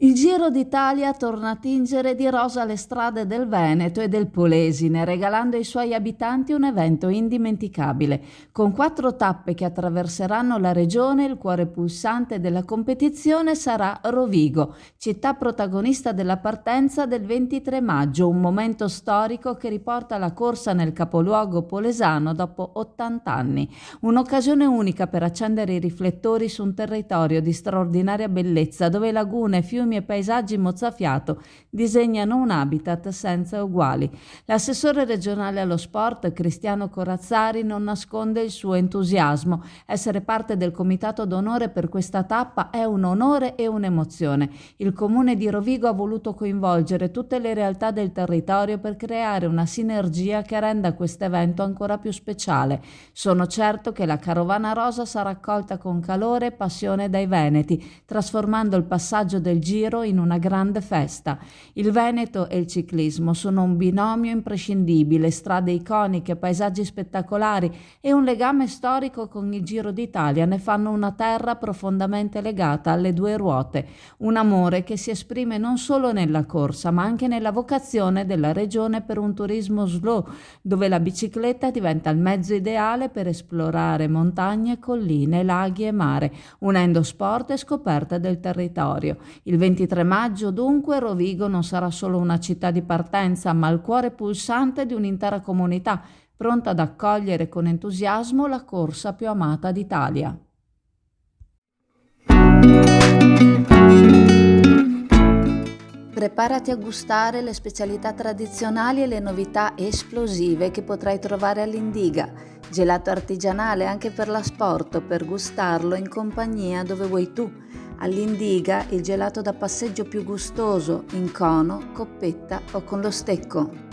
Il Giro d'Italia torna a tingere di rosa le strade del Veneto e del Polesine, regalando ai suoi abitanti un evento indimenticabile. Con 4 tappe che attraverseranno la regione, il cuore pulsante della competizione sarà Rovigo, città protagonista della partenza del 23 maggio, un momento storico che riporta la corsa nel capoluogo polesano dopo 80 anni. Un'occasione unica per accendere i riflettori su un territorio di straordinaria bellezza, dove lagune, fiumi e paesaggi mozzafiato disegnano un habitat senza uguali. L'assessore regionale allo sport, Cristiano Corazzari, non nasconde il suo entusiasmo. Essere parte del comitato d'onore per questa tappa è un onore e un'emozione. Il comune di Rovigo ha voluto coinvolgere tutte le realtà del territorio per creare una sinergia che renda questo evento ancora più speciale. Sono certo che la carovana rosa sarà accolta con calore e passione dai veneti, trasformando il passaggio del Giro in una grande festa. Il Veneto e il ciclismo sono un binomio imprescindibile, strade iconiche, paesaggi spettacolari e un legame storico con il Giro d'Italia ne fanno una terra profondamente legata alle 2 ruote, un amore che si esprime non solo nella corsa ma anche nella vocazione della regione per un turismo slow, dove la bicicletta diventa il mezzo ideale per esplorare montagne, colline, laghi e mare, unendo sport e scoperta del territorio. Il 23 maggio dunque Rovigo non sarà solo una città di partenza, ma il cuore pulsante di un'intera comunità, pronta ad accogliere con entusiasmo la corsa più amata d'Italia. Preparati a gustare le specialità tradizionali e le novità esplosive che potrai trovare all'Indiga. Gelato artigianale anche per l'asporto, per gustarlo in compagnia dove vuoi tu. All'Indiga il gelato da passeggio più gustoso, in cono, coppetta o con lo stecco.